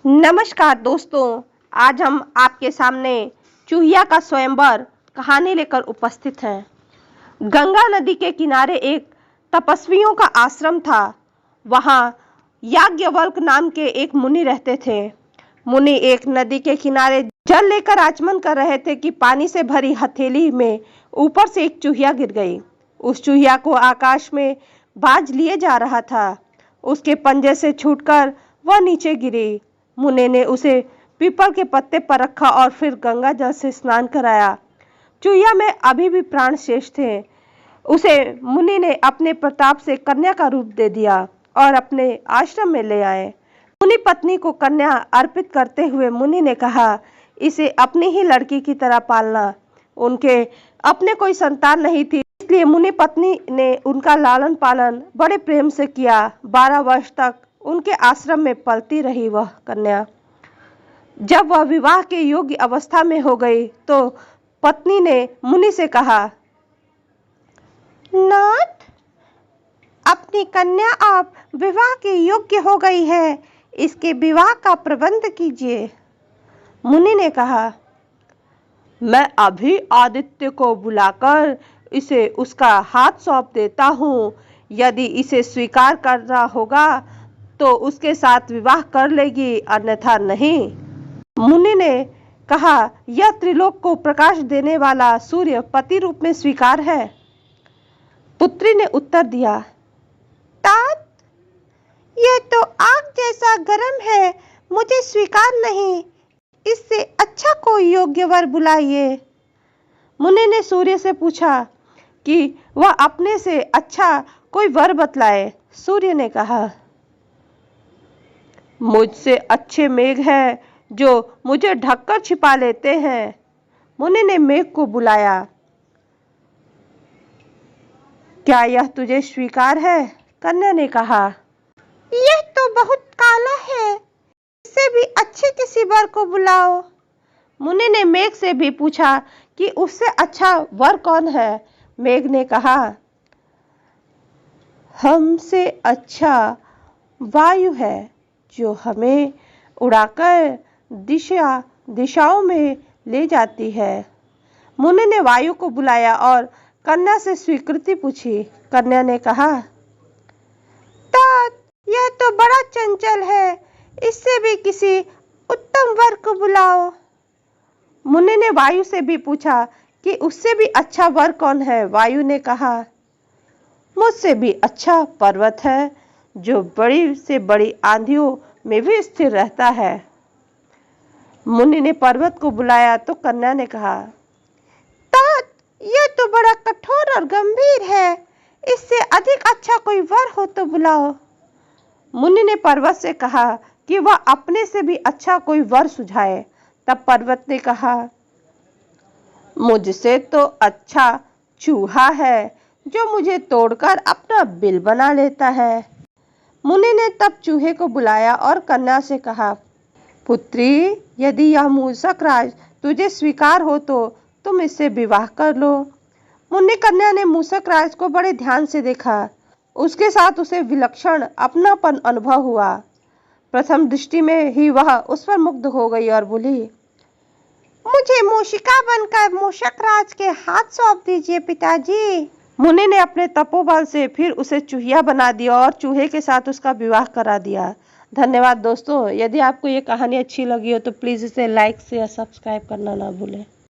नमस्कार दोस्तों, आज हम आपके सामने चूहिया का स्वयंवर कहानी लेकर उपस्थित हैं। गंगा नदी के किनारे एक तपस्वियों का आश्रम था। वहाँ याज्ञवल्क्य नाम के एक मुनि रहते थे। मुनि एक नदी के किनारे जल लेकर आचमन कर रहे थे कि पानी से भरी हथेली में ऊपर से एक चूहिया गिर गई। उस चूहिया को आकाश में बाज लिए जा रहा था। उसके पंजे से छूटकर वह नीचे गिरी। मुनि ने उसे पीपल के पत्ते पर रखा और फिर गंगा जल से स्नान कराया। चूहिया में अभी भी प्राण शेष थे। उसे मुनि ने अपने प्रताप से कन्या का रूप दे दिया और अपने आश्रम में ले आए। मुनि पत्नी को कन्या अर्पित करते हुए मुनि ने कहा, इसे अपनी ही लड़की की तरह पालना। उनके अपने कोई संतान नहीं थी, इसलिए मुनि पत्नी ने उनका लालन पालन बड़े प्रेम से किया। 12 वर्ष तक उनके आश्रम में पलती रही वह कन्या। जब वह विवाह के योग्य अवस्था में हो गई तो पत्नी ने मुनि से कहा, नाथ, अपनी कन्या आप विवाह के योग्य हो गई है, इसके विवाह का प्रबंध कीजिए। मुनि ने कहा, मैं अभी आदित्य को बुलाकर इसे उसका हाथ सौंप देता हूँ। यदि इसे स्वीकार करना होगा तो उसके साथ विवाह कर लेगी, अन्यथा नहीं। मुनि ने कहा, यह त्रिलोक को प्रकाश देने वाला सूर्य पति रूप में स्वीकार है। पुत्री ने उत्तर दिया, तात, यह तो आग जैसा गर्म है, मुझे स्वीकार नहीं। इससे अच्छा कोई योग्य वर बुलाइए। मुनि ने सूर्य से पूछा कि वह अपने से अच्छा कोई वर बतलाए। सूर्य ने कहा, मुझसे अच्छे मेघ हैं जो मुझे ढककर छिपा लेते हैं। मुनि ने मेघ को बुलाया, क्या यह तुझे स्वीकार है? कन्या ने कहा, यह तो बहुत काला है, इससे भी अच्छे किसी वर को बुलाओ। मुनि ने मेघ से भी पूछा कि उससे अच्छा वर कौन है। मेघ ने कहा, हमसे अच्छा वायु है जो हमें उड़ाकर दिशाओं में ले जाती है। मुनि ने वायु को बुलाया और कन्या से स्वीकृति पूछी। कन्या ने कहा, तात, यह तो बड़ा चंचल है, इससे भी किसी उत्तम वर को बुलाओ। मुनि ने वायु से भी पूछा कि उससे भी अच्छा वर कौन है। वायु ने कहा, मुझसे भी अच्छा पर्वत है जो बड़ी से बड़ी आंधियों में भी स्थिर रहता है। मुनि ने पर्वत को बुलाया तो कन्या ने कहा, तात, यह तो बड़ा कठोर और गंभीर है, इससे अधिक अच्छा कोई वर हो तो बुलाओ। मुनि ने पर्वत से कहा कि वह अपने से भी अच्छा कोई वर सुझाए। तब पर्वत ने कहा, मुझसे तो अच्छा चूहा है जो मुझे तोड़कर अपना बिल बना लेता है। मुनि ने तब चूहे को बुलाया और कन्या से कहा, पुत्री, यदि यह मूषक राज तुझे स्वीकार हो तो तुम इससे विवाह कर लो। मुनि कन्या ने मूषक राज को बड़े ध्यान से देखा। उसके साथ उसे विलक्षण अपनापन अनुभव हुआ। प्रथम दृष्टि में ही वह उस पर मुग्ध हो गई और बोली, मुझे मूषिका बनकर मूषक राज के हाथ सौंप दीजिए पिताजी। मुनि ने अपने तपोबल से फिर उसे चूहिया बना दिया और चूहे के साथ उसका विवाह करा दिया। धन्यवाद दोस्तों। यदि आपको ये कहानी अच्छी लगी हो तो प्लीज़ इसे लाइक से या सब्सक्राइब करना ना भूलें।